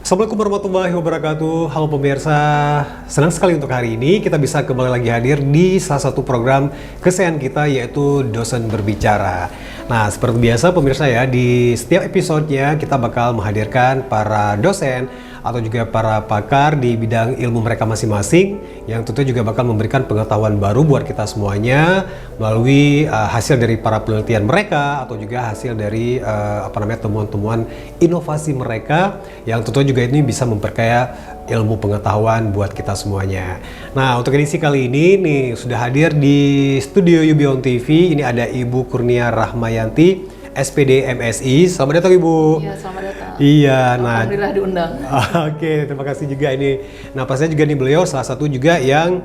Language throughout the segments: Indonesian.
Assalamualaikum warahmatullahi wabarakatuh. Halo pemirsa, senang sekali untuk hari ini kita bisa kembali lagi hadir di salah satu program kesayangan kita, yaitu Dosen Berbicara. Nah, seperti biasa pemirsa ya, di setiap episodenya kita bakal menghadirkan para dosen atau juga para pakar di bidang ilmu mereka masing-masing yang tentunya juga bakal memberikan pengetahuan baru buat kita semuanya melalui hasil dari para penelitian mereka atau juga hasil dari temuan-temuan inovasi mereka yang tentunya juga ini bisa memperkaya ilmu pengetahuan buat kita semuanya. Nah, untuk edisi kali ini nih sudah hadir di studio Yubion TV. Ini ada Ibu Kurnia Rahmayanti, SPD MSI. Selamat datang Ibu. Iya, selamat datang. Iya, nah. Alhamdulillah diundang. Oke, terima kasih juga ini. Nah, pastinya juga nih beliau salah satu juga yang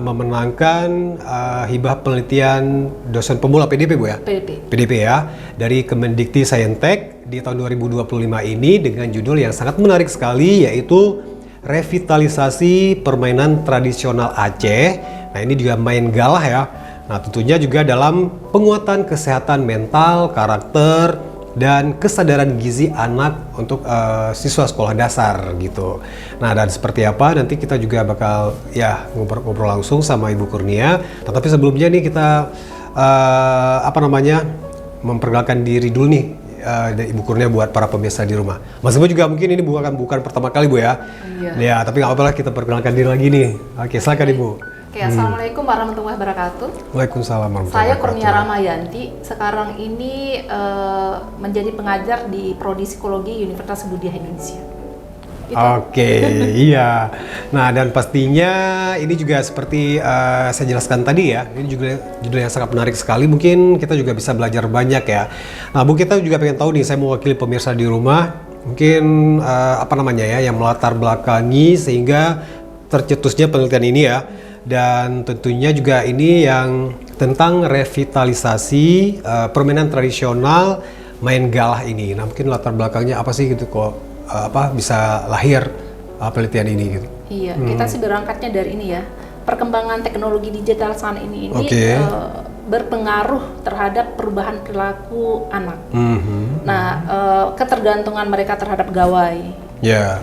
memenangkan hibah penelitian dosen pemula PDP Bu ya? PDP ya, dari Kemendikti Saintek di tahun 2025 ini dengan judul yang sangat menarik sekali, yaitu Revitalisasi Permainan Tradisional Aceh. Nah, ini juga main galah ya. Nah, tentunya juga dalam penguatan kesehatan mental, karakter, dan kesadaran gizi anak untuk siswa sekolah dasar gitu. Nah, dan seperti apa nanti kita juga bakal ya ngobrol langsung sama Ibu Kurnia. Tetapi sebelumnya nih kita memperkenalkan diri dulu nih dari Ibu Kurnia buat para pemirsa di rumah. Mas Ibu juga mungkin ini bukan pertama kali Bu ya. Iya. Ya, tapi nggak apa-apa lah kita perkenalkan diri lagi nih. Oke, silakan Ibu. Oke, Assalamualaikum warahmatullahi wabarakatuh. Waalaikumsalam warahmatullahi wabarakatuh. Saya Kurnia Rahmayanti, sekarang ini menjadi pengajar di Prodi Psikologi Universitas Budiah Indonesia. Oke, iya. Nah, dan pastinya ini juga seperti saya jelaskan tadi ya, ini juga judul yang sangat menarik sekali. Mungkin kita juga bisa belajar banyak ya. Nah, Bu, kita juga pengen tahu nih, saya mewakili pemirsa di rumah, mungkin yang melatar belakangi sehingga tercetusnya penelitian ini ya. Dan tentunya juga ini yang tentang revitalisasi permainan tradisional main galah ini. Nah, mungkin latar belakangnya apa sih gitu kok bisa lahir penelitian ini gitu. Iya, kita sih berangkatnya dari ini ya. Perkembangan teknologi digital saat ini berpengaruh terhadap perubahan perilaku anak. Nah, ketergantungan mereka terhadap gawai. Ya.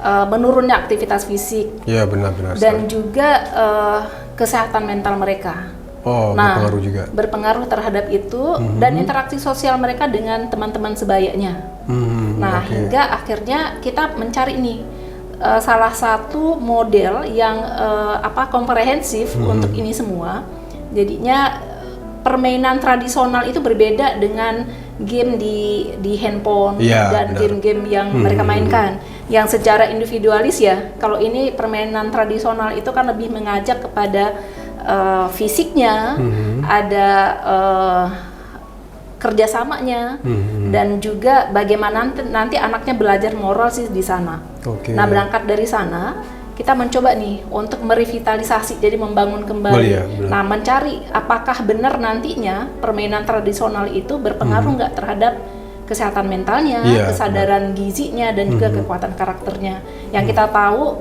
Menurunnya aktivitas fisik, ya benar-benar, dan juga kesehatan mental mereka. Nah, berpengaruh terhadap itu dan interaksi sosial mereka dengan teman-teman sebayanya. Hingga akhirnya kita mencari nih salah satu model yang komprehensif untuk ini semua. Jadinya permainan tradisional itu berbeda dengan game di handphone dan game-game yang mereka mainkan yang secara individualis ya. Kalau ini permainan tradisional itu kan lebih mengajak kepada fisiknya, ada kerjasamanya, dan juga bagaimana nanti anaknya belajar moral sih di sana. Nah, berangkat dari sana kita mencoba nih untuk merevitalisasi, jadi membangun kembali. Nah, mencari apakah benar nantinya permainan tradisional itu berpengaruh nggak terhadap kesehatan mentalnya, kesadaran gizinya, dan juga kekuatan karakternya. Yang kita tahu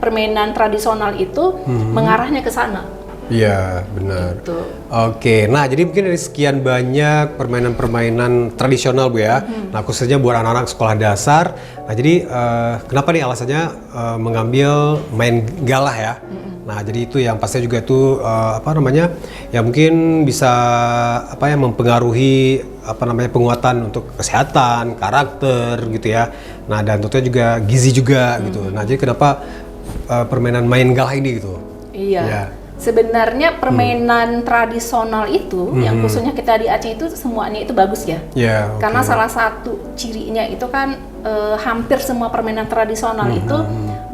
permainan tradisional itu mengarahnya ke sana. Iya, benar. Gitu. Oke, nah jadi mungkin dari sekian banyak permainan-permainan tradisional Bu ya, nah khususnya buat anak-anak sekolah dasar, nah jadi kenapa nih alasannya mengambil main galah ya? Nah jadi itu yang pastinya juga itu ya mungkin bisa mempengaruhi penguatan untuk kesehatan, karakter gitu ya. Nah dan tentunya juga gizi juga gitu. Nah jadi kenapa permainan main galah ini gitu? Iya. Ya. Sebenarnya permainan tradisional itu, yang khususnya kita di Aceh itu semuanya itu bagus ya. Karena salah satu cirinya itu kan hampir semua permainan tradisional itu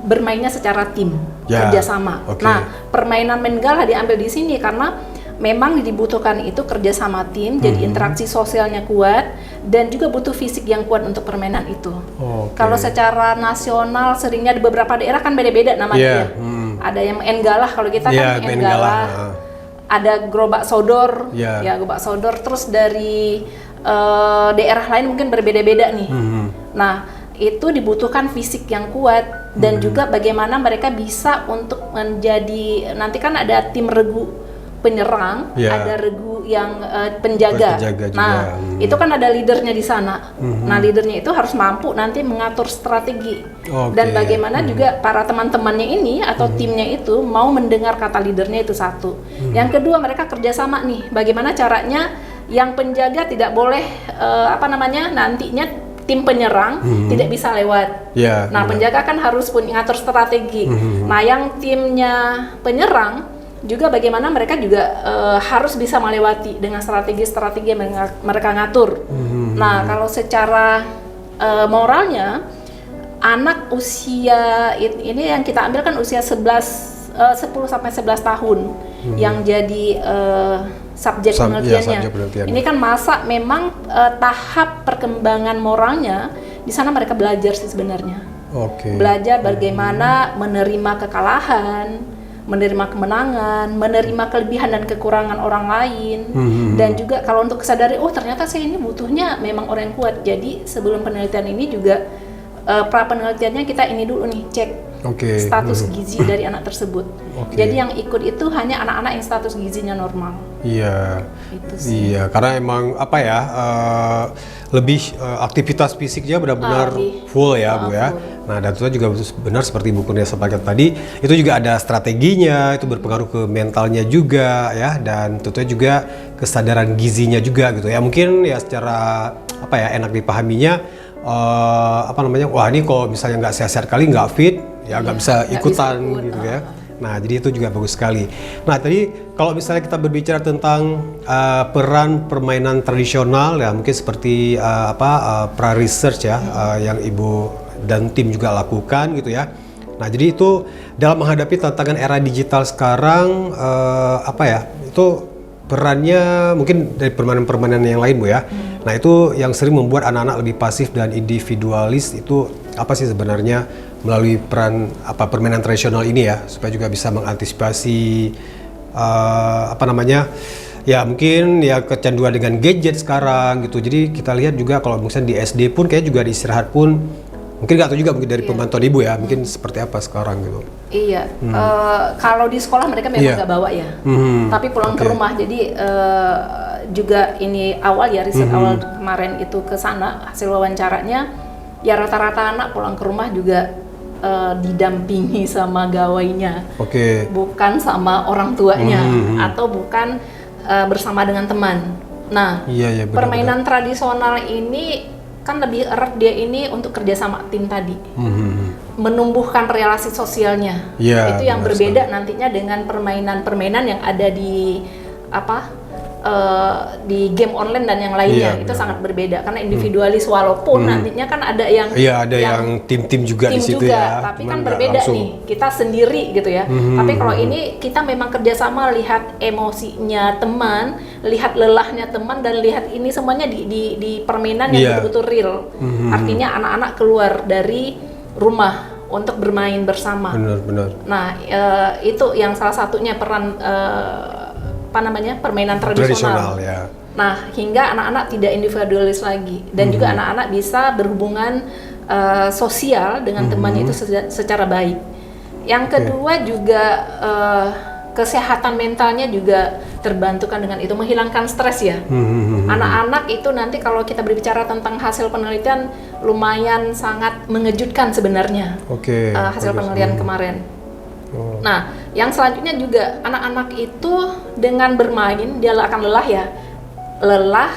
bermainnya secara tim, kerjasama. Nah, permainan main galah diambil di sini karena memang dibutuhkan itu kerjasama tim, jadi interaksi sosialnya kuat dan juga butuh fisik yang kuat untuk permainan itu. Kalau secara nasional seringnya di beberapa daerah kan beda-beda namanya. Ada yang main galah, kalau kita kan main galah. Ada gerobak sodor, gerobak sodor. Terus dari daerah lain mungkin berbeda-beda nih. Nah, itu dibutuhkan fisik yang kuat dan juga bagaimana mereka bisa untuk menjadi, nanti kan ada tim regu penyerang, ada regu yang penjaga. Juga. Nah, itu kan ada leadernya di sana. Nah, leadernya itu harus mampu nanti mengatur strategi. Dan bagaimana juga para teman-temannya ini atau timnya itu mau mendengar kata leadernya itu satu. Yang kedua, mereka kerjasama nih. Bagaimana caranya yang penjaga tidak boleh nantinya tim penyerang tidak bisa lewat. Nah, penjaga kan harus ngatur strategi. Nah, yang timnya penyerang juga bagaimana mereka juga harus bisa melewati dengan strategi-strategi yang mereka ngatur. Nah, kalau secara moralnya, anak usia ini yang kita ambil kan usia 10 sampai 11 tahun yang jadi subjek penelitiannya. Ini kan masa memang tahap perkembangan moralnya di sana mereka belajar sih sebenarnya. Belajar bagaimana menerima kekalahan, menerima kemenangan, menerima kelebihan dan kekurangan orang lain, dan juga kalau untuk kesadari, ternyata saya ini butuhnya memang orang yang kuat. Jadi sebelum penelitian ini juga pra penelitiannya kita ini dulu nih cek status gizi dari anak tersebut. Jadi yang ikut itu hanya anak-anak yang status gizinya normal. Iya, itu sih. Iya, karena emang lebih aktivitas fisiknya benar-benar full ya Bu ya. Nah, dan itu juga benar seperti Bu Kurnia sampaikan tadi, itu juga ada strateginya, itu berpengaruh ke mentalnya juga ya, dan tentunya juga kesadaran gizinya juga gitu ya. Mungkin ya secara enak dipahaminya, wah ini kalau misalnya nggak sehat-sehat kali, nggak fit, ya nggak bisa ikutan gitu ya. Nah, jadi itu juga bagus sekali. Nah, tadi kalau misalnya kita berbicara tentang peran permainan tradisional ya, mungkin seperti pra-research ya, yang Ibu dan tim juga lakukan gitu ya. Nah, jadi itu dalam menghadapi tantangan era digital sekarang, itu perannya mungkin dari permainan-permainan yang lain Bu ya. Nah, itu yang sering membuat anak-anak lebih pasif dan individualis itu apa sih sebenarnya melalui peran permainan tradisional ini ya, supaya juga bisa mengantisipasi ya mungkin ya kecanduan dengan gadget sekarang gitu. Jadi kita lihat juga kalau misalnya di SD pun kayak juga di istirahat pun mungkin nggak tahu juga mungkin dari pemantauan Ibu ya, mungkin seperti apa sekarang gitu. Iya, kalau di sekolah mereka memang nggak bawa ya, tapi pulang ke rumah. Jadi juga ini awal ya, riset awal kemarin itu ke sana, hasil wawancaranya ya rata-rata anak pulang ke rumah juga didampingi sama gawainya, bukan sama orang tuanya atau bukan bersama dengan teman. Nah, permainan tradisional ini kan lebih erat dia ini untuk kerjasama tim tadi, menumbuhkan relasi sosialnya. Itu yang berbeda nantinya dengan permainan-permainan yang ada di di game online dan yang lainnya. Itu sangat berbeda karena individualis, walaupun nantinya kan ada yang yang tim-tim juga di situ ya. Tapi kan berbeda nih, kita sendiri gitu ya. Tapi kalau ini kita memang kerjasama, lihat emosinya teman, lihat lelahnya teman, dan lihat ini semuanya di permainan yang betul-betul real. Artinya anak-anak keluar dari rumah untuk bermain bersama. Benar. Nah, itu yang salah satunya peran permainan tradisional. Ya. Nah, hingga anak-anak tidak individualis lagi, dan juga anak-anak bisa berhubungan sosial dengan temannya itu secara baik. Yang kedua juga kesehatan mentalnya juga terbantukan dengan itu, menghilangkan stres ya. Anak-anak itu nanti kalau kita berbicara tentang hasil penelitian lumayan sangat mengejutkan sebenarnya. Hasil penelitian kemarin. Nah, yang selanjutnya juga anak-anak itu dengan bermain dia akan lelah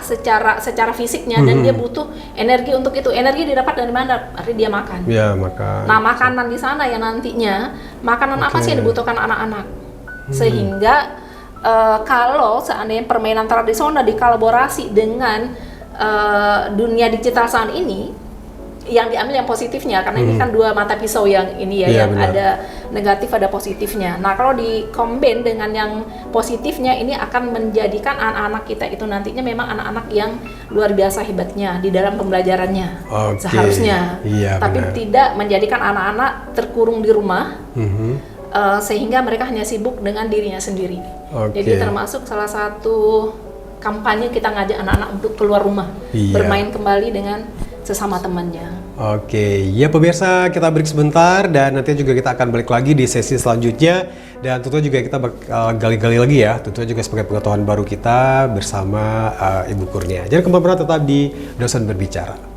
secara fisiknya, dan dia butuh energi untuk itu. Energi didapat dari mana? Dari dia makan. Makan. Nah, makanan di sana ya nantinya makanan apa sih yang dibutuhkan anak-anak? Sehingga kalau seandainya permainan tradisional dikolaborasi dengan dunia digital saat ini, yang diambil yang positifnya, karena ini kan dua mata pisau yang ini ya, yang benar. Ada negatif ada positifnya. Nah, kalau dikombin dengan yang positifnya, ini akan menjadikan anak-anak kita itu nantinya memang anak-anak yang luar biasa hebatnya di dalam pembelajarannya seharusnya. Tapi benar. Tidak menjadikan anak-anak terkurung di rumah, sehingga mereka hanya sibuk dengan dirinya sendiri. Jadi termasuk salah satu kampanye kita ngajak anak-anak untuk keluar rumah, bermain kembali dengan sesama temannya. Oke, ya pemirsa, kita break sebentar dan nanti juga kita akan balik lagi di sesi selanjutnya, dan tentunya juga kita bakal gali-gali lagi ya, tentunya juga sebagai pengetahuan baru kita bersama Ibu Kurnia. Jangan kemana-mana, tetap di Dosen Berbicara.